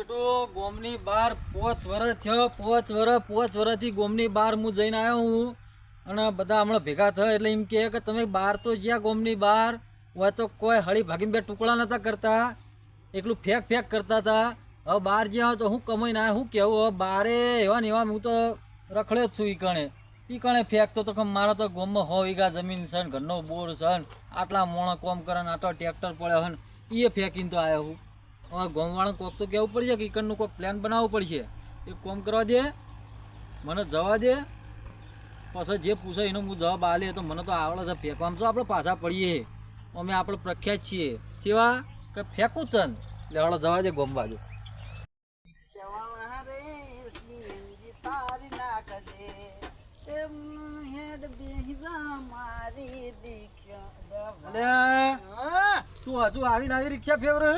બેટો ગોમની બહાર 5 વર્ષ થયો 5 વર્ષથી ગોમની બહાર હું જઈને આવ્યો હું અને બધા હમણાં ભેગા થયા એટલે એમ કહે કે તમે બહાર તો જ્યાં ગોમની બહાર હોય તો કોઈ હળી ભાગીને બે ટુકડા નતા કરતા એકલું ફેક કરતા હતા હવે બહાર જ્યાં તો હું કમાઈને આવ્યો હું કહેવું હવે બારે એવા ને એવા હું તો રખડ્યો જ છું ઈ કણે ફેંકતો તો કે મારા તો ગોમમાં 100 વીઘા જમીન છે ને ઘરનો બોર છે ને આટલા મોણા કોમ કરે ને આટલા ટ્રેક્ટર પડ્યો છે ને એ ફેંકીને તો આવ્યો હું હવે ગામવાળાને કોક તો કહેવું પડશે કે ઈકણનું કોઈક પ્લાન બનાવવું પડશે એક કોમ કરવા દે મને જવા દે પછી જે પૂછે એનો હું જવાબ આલે તો મને તો આવડે છે ફેંકવામાં તો આપણે પાછા પડીએ અમે આપણે પ્રખ્યાત છીએ જેવા કે ફેંકું ચંદ એટલે આવડે જવા દે ગોમ બાજુ તું હજુ આવીને આવી રિક્ષા ફેવરે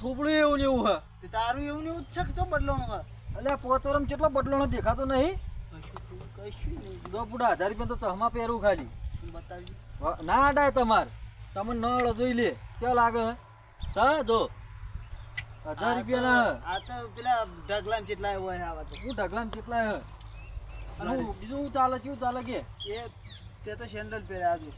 થોબડું એવું ને એવું હે તારું એવું ને એવું છે કે બદલાણો હે એટલે પોતવરમ કેટલો બદલાણો દેખાતો નહીં બુડા 1000 રૂપિયા તો ચહમા પહેરવું ખાલી બતાવી ના અડાય તમાર તમે નળ જોઈ લે કેવા લાગે હા જો 1000 રૂપિયા ના આ તો પેલા ઢગલામ કેટલા હોય આવા તો હું ઢગલામ કેટલા હે અને બીજું શું ચાલે કેવું ચાલે કે એ તે તો સેન્ડલ પહેર્યા આજુ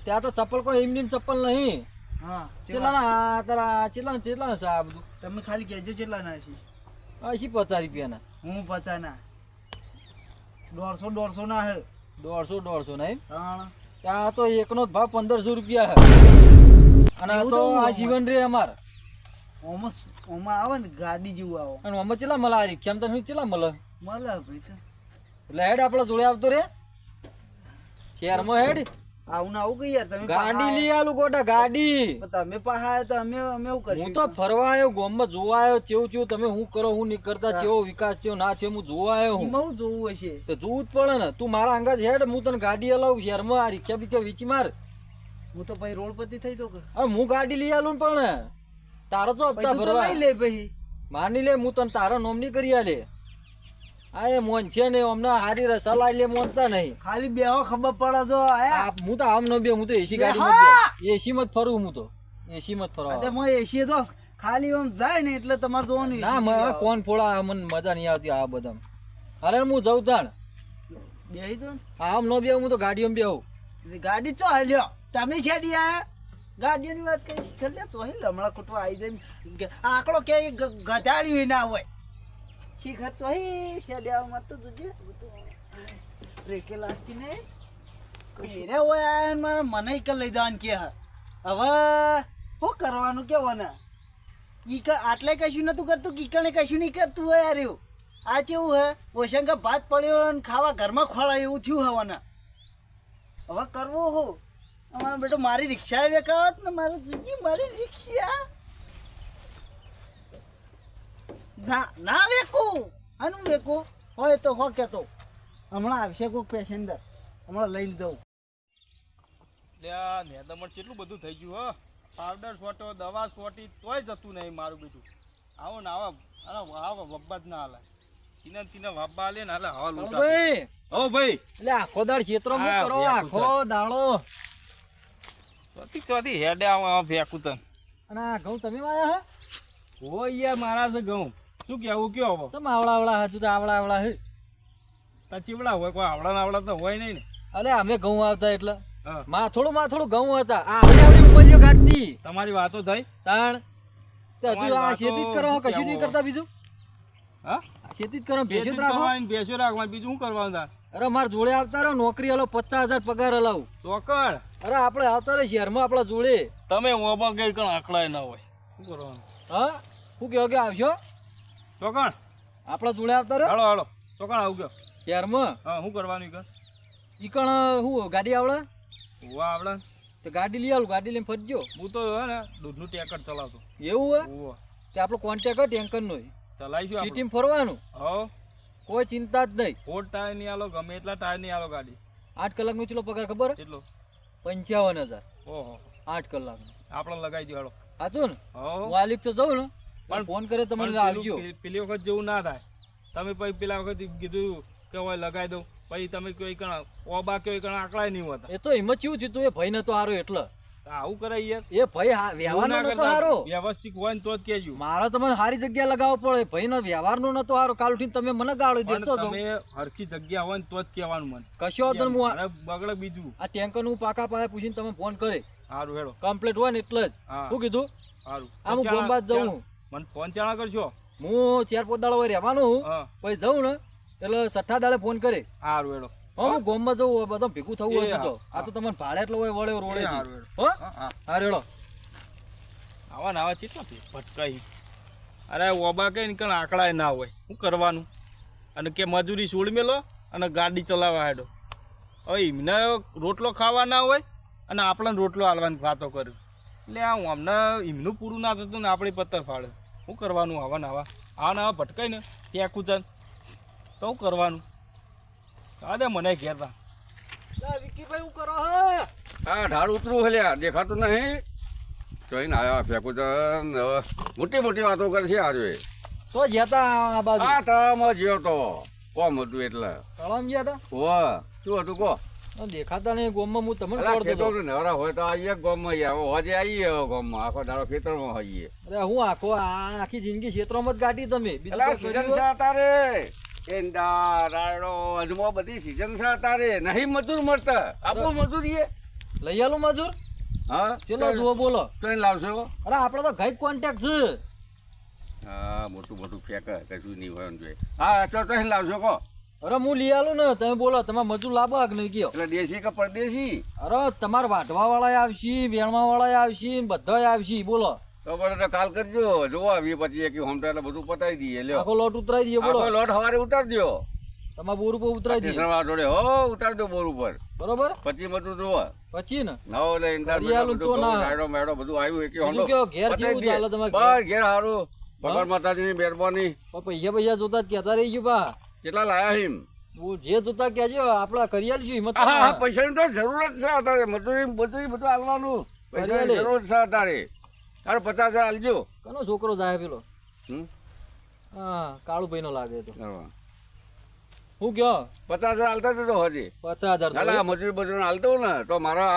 ત્યાં તો ચપ્પલ કોઈ એમની ચપ્પલ નહીં હા ચેલા તારા ચેલા છે આ બધું તમે ખાલી કહેજો કેટલા ના છે 50 રૂપિયાના હું 50 ના 150 ના હે 150 નહીં હા ત્યાં તો એકનો જ ભાવ 1500 રૂપિયા હે અને આ તો આ જીવન રે અમાર ઓમાં આવે ને ગાડી જેવું આવો અને ઓમાં ચેલા મળે આ રિક્ષામાં તમે ચેલા મળે ભાઈ તો એટલે હેડ આપણા જોડે આવતો રે શહેરમાં હેડ આવું આવું કઈ યાર તમે ગાડી લઈ આલું ગોડા ગાડી તમે પહાય તો અમે એવું કરીશું હું તો ફરવા આવ્યો ગામમાં જોવા આવ્યો ચેવું તમે હું કરો હું નહીં કરતા કેવો વિકાસ થયો ના થયો હું જોવા આવ્યો હું એમાં જોવું હશે તો જોવું જ પડે ને તું મારા અંગાજ હેડ હું તને ગાડી હલાવું શહેરમાં આ રિક્ષા બીક્ષા વીચી માર હું તો ભાઈ રોડ પરથી થઈ જાઉં હવે હું ગાડી લઈ આલું ને પણ તારો તો હપ્તા ભરવા લઈ લે ભાઈ માની લે હું તને તારા નોમની કરી આલે આ એ મોન છે ને અમને હારી સલાહ લે મોનતા નહીં ખાલી બેહો ખબર પડે જો આયા હું તો આમ ન બે હું તો એસી ગાડી એસી માં જ ફરું હું તો એસી માં જ ફરવા અરે મો એસી જો ખાલી આમ જાય ને એટલે તમારે જોવાનું ના મને કોણ ફોડા મને મજા નહીં આવતી આ બધા અરે હું જઉં તાણ બેહી જો આમ ન બેહું હું તો ગાડીમાં બેહું ગાડી ચો હાલ્યો તમે છેડી આયા ગાડીઓની વાત કરી ખલે ચોહી હમણાં કુટવા આવી જાય આંકડો કે ગધાડ્યું ના હોય શીખર ચોહી છેડ્યા મત તો જોજે બ્રેકે લાગતી ને એરે હોય આયા મારા મને કે લઈ જવાનું કે હવે શું કરવાનું કેવાને ઈ આટલે કશું નતું કરતું કીકણે કશું નહીં કરતું હોય યાર એવું આ કેવું હે ઓશંકા ભાત પડ્યો ને ખાવા ઘરમાં ખોળાય એવું થયું હવાના હવે કરવું હું અમારા બેટો મારી રિક્ષા વેકાવત ને મારે જુજી મારી રિક્ષા ના વેકું આનું વેકું હોય તો હો કેતો હમણાં આવશે કોઈ પેસેન્જર હમણાં લઈને જવું લ્યા ને તમારે કેટલું બધું થઈ ગયું હો પાવડર છોટો દવા છોટી તોય જતું નહીં મારું બેટું આવો ને આવા વબ્બા જ ના હાલે તીને વબ્બા લે ને હાલે હવા લૂંટા ભાઈ હો ભાઈ એટલે આખો દાડ ક્ષેત્રો માં કરો આખો દાડો ચોથી હેડે આવા ફેંકું તન અને આ ઘઉં તમે વાયા હે હો યાર મારા છે ઘઉં શું કેવું કયો હવે ચમ આવડા હજુ તો આવડા હે તા ચીવડા હોય કોઈ આવડા તો હોય નહીં ને અરે અમે ઘઉં આવતા એટલે હા થોડું ઘઉં હતા આ આવડી ઉપરીઓ કાઢતી તમારી વાતો થઈ તાણ તે હજુ આ ખેતી જ કરો કશું નહીં કરતા બીજું હા ખેતી જ કરો ભેંસો જ ભેંસો રાખો રાખવા બીજું શું કરવાનું તાર અરે માર જોડે આવતા રહો નોકરી હલો 50,000 પગાર હલાવું ચોકડ અરે આપણે આવતા રહે શહેરમાં આપણા જોડે તમે ઓબા ગઈ કણ આકડાય ના હોય શું કરવાનું હા શું કહો કે આવશો ચોકણ આપણા જોડે આવતા રહો હાલો ચોકણ આવું ગયો શહેરમાં હા શું કરવાનું કર ઈ કણ હું ગાડી આવડે વાહ આવડે તો ગાડી લઈ આવું ગાડી લઈને ફરજો હું તો હે ને દૂધનું ટેકર ચલાવતો એવું હોય ઓવો તે આપણો કોન્ટેક્ટ ટેન્કર નો ચલાવીશું સિટીમાં ફરવાનું હો કોઈ ચિંતા જ નહીં ફોર ટાયર નહીં આલો ગમે એટલા ટાયર નહીં આલો ગાડી 8 કલાકનો ચલો પગાર ખબર કેટલો 55,000 ઓહો 8 કલાકનો આપણે લગાવી દો હાલો સાચું ને હો હું આલિક તો જાઉં ને પણ ફોન કરે તમને આવજો પેલી વખત જેવું ના થાય તમે પછી પેલા વખત કીધું કે હોય લગાવી દઉં પછી તમે કોઈ કણ ઓબા કે કણ આકડાય નહીં હોતા એ તો હિંમત કેવું થયું તું એ ભાઈ નતો હારો એટલે આવું કરે યાર એ ભાઈ વ્યવહારનો એવું ના નતો કરતા. હારો. વ્યવસ્થિત હોય ને તો જ કહેજો. મારે તમને સારી જગ્યા લગાવવો પડે. ભાઈનો વ્યવહારનો નતો હારો. કાલ ઉઠીને તમે મને ગાળો પણ દેશો છો. તમે હરખી જગ્યા હોય ને તો જ કહેવાનું મને. કશો વાંધો નહીં. હું મારે બગડે બીજું. આ ટેન્કર નું પાકા પાયા પૂછીને તમે ફોન કરે. સારું હેડો. કમ્પ્લીટ હોય ને એટલે જ. હા. શું કીધું? સારું. આ હું ગોમબાદ જઉં. મને ફોન ચાણા કરશો. હું 4-5 દાડા હોય રહેવાનું હું. હા પછી જઉં ને એટલે 6 દાડે ફોન કરે. સારું હેડો. હા હું ગોમમાં જઉં. બધું ભેગું થવું હોય તો. હા. આ તો તમને ભાડે એટલો હોય વળે રોડે એ હારું હેડો. હો હા હા. હા રેડો. આવા ને આવા ચેટલા ભટકાઈ. અરે ઓબા કઈ ને કણ આંકડાય ના હોય શું કરવાનું. અને કે મજૂરી છોડ મેલો અને ગાડી ચલાવવા હેડો. હવે એમને રોટલો ખાવા ના હોય અને આપણને રોટલો હાલવાની વાતો કર્યું. એટલે આ અમને એમનું પૂરું ના થતું ને આપણે પત્તર ફાડે. શું કરવાનું આવા ને આવા ભટકાય ને ફેંકું ચાલ તો શું કરવાનું. દે મને ઘેર તા. વિકીભાઈ હું કરો હે? આ ઢાળ ઉતરું હલ્યા દેખાતું નહીં જોઈને આવ્યા ફેંકું તો મોટી મોટી વાતો કરે છે આજે. તો જતા આ બાજુ આ તળાવમાં જ્યો તો કોમ હતું એટલે તળાવ ગયા હતા. વાહ શું હતું કો દેખાતા નહીં ગોમમાં. હું તમને અલા, ખબર ખેતરો તો નવરા હોય તો આવીએ ગામમાં આવો હોજે આવીએ ગામમાં આખો દાડો ખેતરમાં હોઈએ. અરે હું આખી જિંદગી ક્ષેત્રમાં જ કાઢી તમે. બીજું એટલે કોઈ સીઝન કર્યું? છે તારે એંડા રાયડો અજમો બધી સીઝન છે તારે નહીં મજૂર મળતા આપણું મજૂરીએ લઈ આલું મજૂર. હા ચલો જુઓ બોલો. ટ્રેન લાવશો. અરે આપણે તો ગઈ કોન્ટેક્ટ છે. હા મોટું મોટું ફેંક કશું નહીં હોય એમ જોઈએ. હા તો ટ્રેન લાવશો કહો. અરે હું લઈ આલું ને તમે બોલો. તમારે મજૂર લાવો કે નહીં કયો? એટલે દેશી કે પરદેશી અરે તમારે વાટવા વાળા આવશે, વેણવા વાળા આવશે, બધા આવશે. બોલો તો પડે તો કાલ કરજો જોવો આવી પછી કે હમ તો એટલે બધું પતાવી દઈએ લ્યો. આખો લોટ ઉતરાઈ દઈએ. બોલો આખો લોટ સવારે ઉતાર દો. તમારા બોર ઉપર ઉતરાઈ દઈએ. સ્ટેશનવાળા જોડે હો ઉતાર દો બોર ઉપર. બરોબર. પછી બધું જોવો પછી ને નવો લઈને તાર હરિયાળું બધું તો ના. રાયડો મેડો બધું આવ્યું કે હમ બીજું કયો ઘેર જેવું ચાલે તમારે ઘેર? બસ ઘેર સારું ભગવાન માતાજીની મહેરબાની. પણ પૈસા જોતા જ કહેતા રહી ગયું બા. કેટલા લાયા હિમ. જે જોતા કહેજો. આપડા કરી આલીશું હિંમત. હા હા પૈસાની તો જરૂર જ છે અત્યારે મજૂરી બધું હાલવાનું પૈસાની જરૂર છે અત્યારે. તારે 50,000 આલજો. કનો છોકરો જાય પેલો? હમ હા કાળુભાઈ નો લાગે તો. કરવા. હું કયો 50,000 આલતા જજો હજી. 50,000 ના ના મજૂરી બજૂરી હાલતો ને તો મારા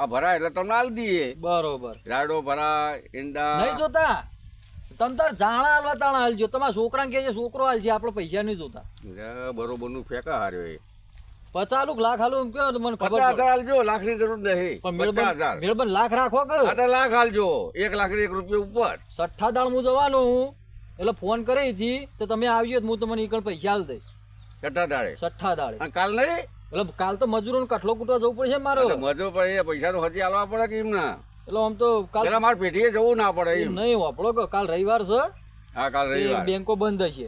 આ ભરાય એટલે તમને હાલ દઈએ. બરોબર. રાયડો ભરાય ઈંડા નહીં જોતા. તમ તાર જાણા હાલવા તાણા હાલજો. તમારા છોકરાને કહેજો છોકરો હાલજે. આપણે પૈસા નહીં જોતા. બરોબર નું ફેંકા હાર્યો એ. 50 લાખ હાલું એમ કહો તો મને ખબર 50,000 પડે. હાલજો લાખની જરૂર નહીં. પણ 50,000 મેળબન લાખ રાખો કે આ તો લાખ હાલજો 1 લાખ ને 1 રૂપિયા ઉપર. 6 દાળ હું જવાનું હું એટલે ફોન કરી હતી તો તમે આવજો તો હું તમને ઈકણ પૈસા હાલ દઈશ. કેટલા દાડે 6 દાડે. અને કાલ નહીં એટલે કાલ તો મજૂરોને કઠલો કૂટવા જવું પડશે મારો. એટલે મજૂર પણ એ પૈસા તો હજી હાલવા પડે કે એમ ના. એટલે આમ તો કાલ પેલા મારે પેઢીએ જવું ના પડે એમ. નહીં વાપરો કે કાલ રવિવાર છે. હા કાલ રવિવાર. બેંકો બંધ હશે.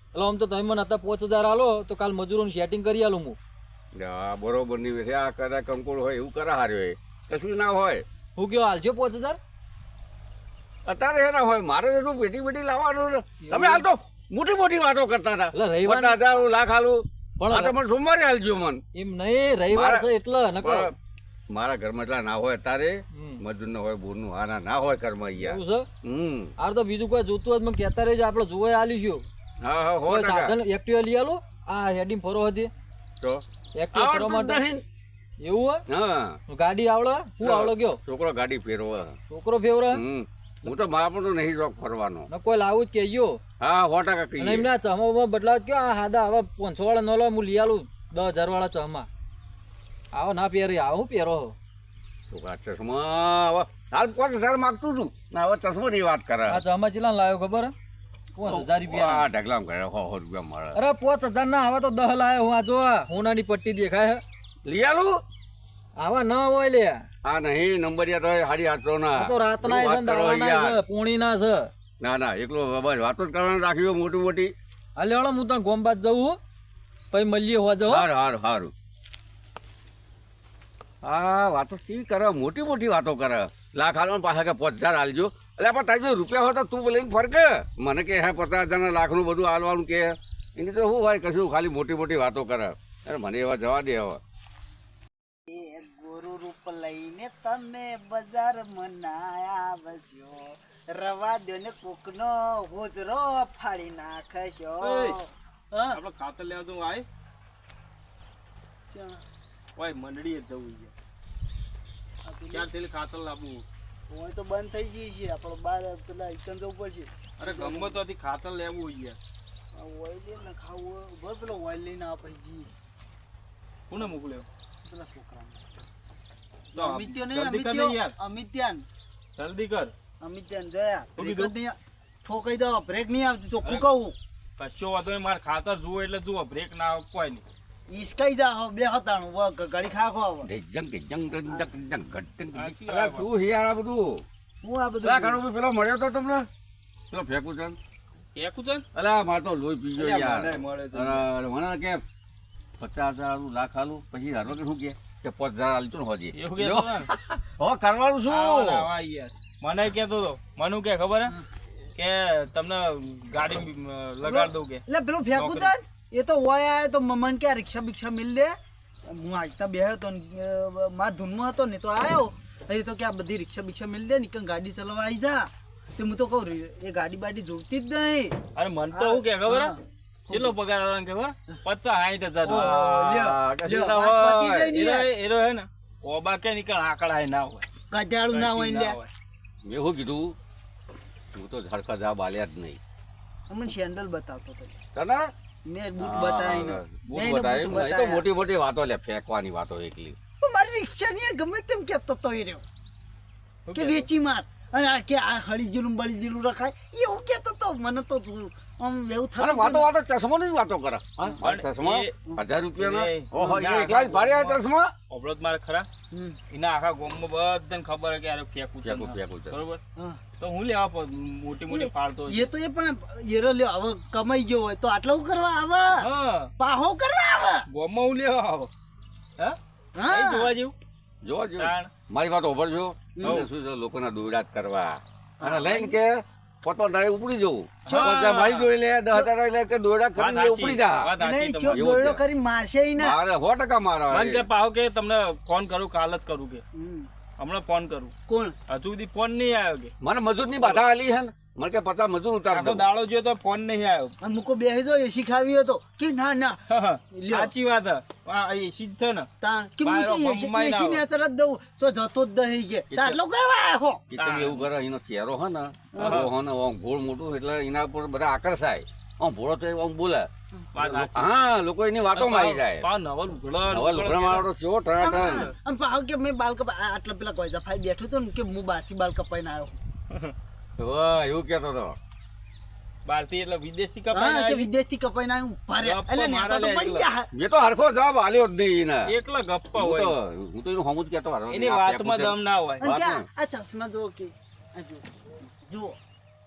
એટલે આમ તો તમે મને અત્યારે 5,000 હાલો તો કાલ મજૂરોનું સેટિંગ કરી આલું હું. હા બરોબર ની વેઠે આ કરે કંકોડ હોય એવું કરે હાર્યો એ કશું ના હોય. હું કયો હાલજો 5,000? અત્યારે એના હોય મારે તો પેટી લાવવાનું ને. તમે હાલ તો મોટી મોટી વાતો કરતા હતા. એટલે રવિવાર 50,000 લાખ હાલું પણ આ તો મને સોમવારે હાલજો મન. એમ નહીં રવિવાર છે એટલે નકો. પણ મારા ઘરમાં એટલા ના હોય અત્યારે હમ. મજૂર ન હોય બોરનું હા ના હોય ઘરમાં એવું અહીંયા. છે. આ તો બીજું કોઈ જોતું હોય તો મને કહેતા રહેજો. આપણે જોવા આલીશું. હા હા કોઈ 100%. સાધન એક્ટિવા લઈ આલું. આ હેડિંગ ફરો હતી તો એક્ટિવા ફરવા આવડતું માટે. જ નહીં. એવું હોય હા ગાડી આવડે? હું આવડે ગયો છોકરો ગાડી ફેરવે. છોકરો ફેવરે. હું તો મારા પણ તો નહીં શોખ ફરવાનો. ને કોઈ લાવું જ કહેજો. હા 100% અને કહીએ. એમના ચમામાં બદલાવ કયો આ હાદા હવે 500 વાળા નો લો હું લઈ આલું 10,000 વાળા ચમા. આવો ના પહેરી આવો પહેરો. છોકરા ચશ્મા હવે હાલ 5,000 માગતું હતું ને હવે ચશ્માની વાત કરે. આ ચમા ચેલા લાવ્યો ખબર હે? 5,000 રૂપિયા. આ ઢગલામ કરે 100 રૂપિયા મળે. અરે 5,000 ના હવે તો 10 લાવ્યો હું. આ જો આ હોનાની પટ્ટી દેખાય હે. લઈ આલું આવા ન હોય લે. આ નહીં નંબરિયા તો 850 ના. આ તો રાતના છે ને દાડાના છે પોણીના છે. ના ના એકલો બસ વાતો જ કરવાનું રાખ્યું મોટી મોટી. હાલે હળો હું તને ગોમબાદ જવું પછી મળીએ હોજો. સારું સારું સારું. હા વાતો કેવી કરે મોટી મોટી વાતો કરે. લાખ હાલવાનું પાછા કે 5,000 હાલજો. એટલે પણ તારી જો રૂપિયા હોય તો તું લઈને ફરકે મને કે હે 50,000 લાખનું બધું હાલવાનું કે એની તો શું હોય કશું ખાલી મોટી મોટી વાતો કરે. અરે મને એવા જવા દે હવે. એ ગોરુ રૂપ લઈને તમે બજાર મનાયા બસ્યો રવા દો ને કોકનો હોજરો ફાડી નાખશો. ઓય. હા? આપણે ખાતર લેવા તો આય ચા. ઓય મંડળીએ જવું છે. આ ચાર થેલી ખાતર લાવવું. હોય તો બંધ થઈ ગઈ છે આપણો બાર પેલા ઇકન જવું પડશે અરે ગમે તો હતી ખાતર લેવું યાર. આ ઓઇલ લઈને ખાવું હોય બસ પેલો ઓઇલ લઈને આ પછી કોને મોકલ્યો? પેલા છોકરા તો અમિત્યો જલ્દી કર ને નહીં યાર. અમિત્યાન જલ્દી કર. જોયા શું બ્રેક જ કીધું? નહીં ઠોકાઈ દો બ્રેક નહીં આવતી ચોખ્ખું કહું કશો વાંધો નહીં, મારે ખાતર જુઓ એટલે જુઓ, બ્રેક ના આવે કોઈ નહીં. ઈસકાઈ જા હો બે હતાણું ઘડી ખાખો હવે ઢેજંગ ઢેજંગ ઢંગ ઢંગ ઢંગ ઘટંગ સાચી અલા, વાત. શું છે યાર આ બધું? હું આ બધું પેલા ઘણો પેલો મળ્યો તો તમને પેલો ફેંકું છે કેકું છે ને? અલા મારે તો લોહી પી ગયો અલ્યા, યાર મને મળે તો. અરે, મને કે 50,000 લાખ આલું પછી હારવા કે શું કે 5,000 આલજો ને હોજે એવું કહેતો હતો ને? હવે કરવાનું શું આવા ને આવા યાર. મને કહેતો હતો, મનુ કે ખબર હે કે તમને ગાડી લગાડ દઉં કે. એટલે પેલું ફેંકું છે ને, એ તો હોય આયો તો મન કે આ રિક્ષા બિક્ષા મિલ દે હું આજતા બેહ્યો તો મારા ધૂનમાં હતો ને તો આવ્યો એ તો કે આ બધી રિક્ષા બિક્ષા મિલ દે ને કે ગાડી ચલાવવા આવી જા તે હું તો કહું એ ગાડી બાડી જોતી જ નહીં અરે મન તો શું કે ખબર હે? હા. કેટલો પગાર આવે ખબર? 50-60 હજાર. લ્યો, કશું લ્યો, ના વાત પતી હોય. જાય ને યાર. એનો હે ને ઓબા કે નીકળ આકડાય ના હોય. ગધેડું ના હોય ને લ્યા. મેં શું કીધું તું તો ઝડકા જા બાલ્યા જ નહીં અમને સેન્ડલ બતાવતો હતો તને મેં બૂટ બતાવી ને બૂટ મેં એને બતાવી બૂટ નહીં તો બતાવ્યા. મોટી મોટી વાતો લે ફેંકવાની વાતો એકલી પણ મારી રિક્ષા ની યાર ગમે તેમ કેતો તો એ રહ્યો શું કે કહેતો? વેચી માર અને આ કે આ હળી જેલું બળી જેલું રખાય એવું કેતો તો મને તો આમ એવું થતું અરે હતું વાતો ને. વાતો ચશ્મા ની વાતો કરે હા? મારે પણ ચશ્મા એ- 1,000 રૂપિયાના એ- ઓહો ના, એ એકલા જ ભારે આ ચશ્મા ઓબળો તો મારે ખરા હમ. એના આખા ગામમાં બધાને ખબર હે કે યાર ફેંકું છે ફેંકું, ફેંકું છે. બરોબર. હા. તો હું લેવા મોટી મોટી ફાળતો એ તો એ પણ એરો લ્યો હવે કમાઈ ગયો હોય તો આટલું કરવા આવે હા પાહો કરવા આવે ગામમાં હું લેવા આવો હા હા. એ જોવા જેવું જો જો તાણ. મારી વાત ઓભળજો એટલે શું છે લોકોના દોયડા જ કરવા અને લઈને કે પોતપોત દાડે ઉપડી જવું પોતા મારી જોડે લે 10,000 લે કે દોયડા વાત કરીને ઉપડી જા વાત અને સાચી એ ચોક તમારી. એવું દોરડો છે. કરી મારશે ઈ ના મારે 100% મારા મને કે પાહો કે તમને ફોન કરું કાલ જ કરું કે હમ. હમણાં ફોન કરું કોણ હજુ સુધી ફોન નહીં આવ્યો કે મને મજૂરની બાધા આલી છે ને મને કે 50 મજૂર ઉતાર આખો દઉં દાડો જોયો તો ફોન નહીં આવ્યો અને મૂકો બેસી જો એસી ખાવી હતો કે ના ના લ્યો. સાચી વાત હે. આ એસી જ છે ને તા કે હું તો બાયરો એસી ગમમાં ના ને અસર જ દઉં તો જતો જ દહી કે આટલો કરવા આવ્યો એ તો એવું કરે એનો ચહેરો હે ને ભોળો હે ને આમ ગોળ મોટું એટલે એના પર બધા આકર્ષાય આમ ભોળો તો આમ બોલે વાત સાચી. હા લોકો એની વાતોમાં આવી જાય પાવ નવા લુગડા હવે લુગડા વાળો કેવો ટણાટણ અને પાછો કે મેં બાલ કપા આટલા પેલા કોઈજા ફાઈ બેઠો તો ને કે હું બારથી બાલ કપાઈને આવ્યો વાહ એવું કેતો તો બહારથી એટલે વિદેશથી હા કપાઈને કે આવી. વિદેશથી કપાઈને આવ્યું ઉભા રહ્યા. ગપ્પા એટલે નેતા તો મારા પડી લે ગયા મેં તો હરખો જવાબ આલ્યો જ નહીં એને એકલા ગપ્પા હું હોય તો એનું હમું જ કહેતો હતો. એની આ વાતમાં ફેંકું દમ ના હોય અને કે વાત આ ચશ્મા જુઓ કે આ જુઓ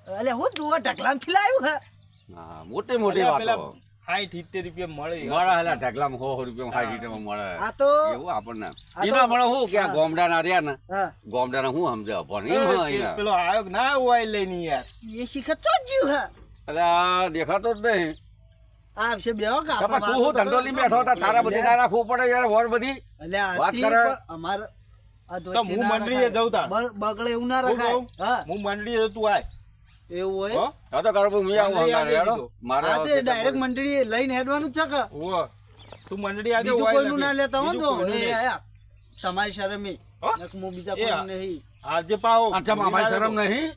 એટલે હું જુઓ ઢગલામથી લાવ્યું હે છે. હા મોટી મોટી અલ્યા પેલા વાતો 60-70 રૂપિયા મળે મળે હેલા ઢગલામાં 100 રૂપિયા 60 રૂપિયામાં મળે આ તો એવું આપણને આ તો- એના મળે શું કે આ ગોમડાના રહ્યા ને હા ગોમડાના હું સમજે પણ એમ હા એના પેલો આયો કે ના હોય લઈને યાર એ શિખર ચો જીવ હે એટલે આ દેખાતો જ નહીં આ વિશે બેહો કે કપા તું હું ધંધો લઈને બેઠો હતા તારા બધી ના રાખવું પડે યાર વર બધી વાત કરે. અમાર આ તો ધોતી હું ના મંડળીએ રખાય. જઉં તાણ. બગડે એવું ના હું રખાય કહું? હા હું મંડળી તું આય એવું હોય હો? હા તો કરો હું આવું મંડળી હમણાં આવી હેડો. દીધો. મારે આ તે ડાયરેક્ટ મંડળી લઈને હેડવાનું જ છે કે હોવે. તું મંડળી આજે બીજું હોય કોઈનું નથી. ના લેતા હો બીજું જો કોઈનું એ નહીં. આયા. તમારી શરમે હો? હું બીજા એ કોઈ નહીં આજે પાહો અચ્છા મામાય શરમ નહીં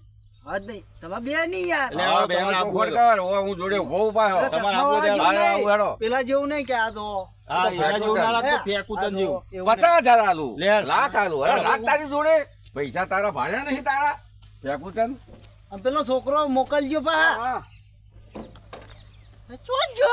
આજ નહીં તમારે બે નહીં યાર એટલે હા હવે બે તમારે તો આપવું ખોટ પડે. કર ઓ હું જોડે ઉભો ઉભા પેલા હો. તમારે ચશ્માવાળા આપવું જેવું હાલો, નહીં. હેડો. પેલા જેવું નહીં કે આ જો હા એના જેવું ના લાગતું ફેંકું તને જેવું. એવું નહીં. 50,000 આલું લે. લાખ આલું અરે લાખ તારી જોડે પૈસા તારા ભાડે નહીં તારા ફેંકું તને અને પેલો છોકરો મોકલજો પા હા જોજો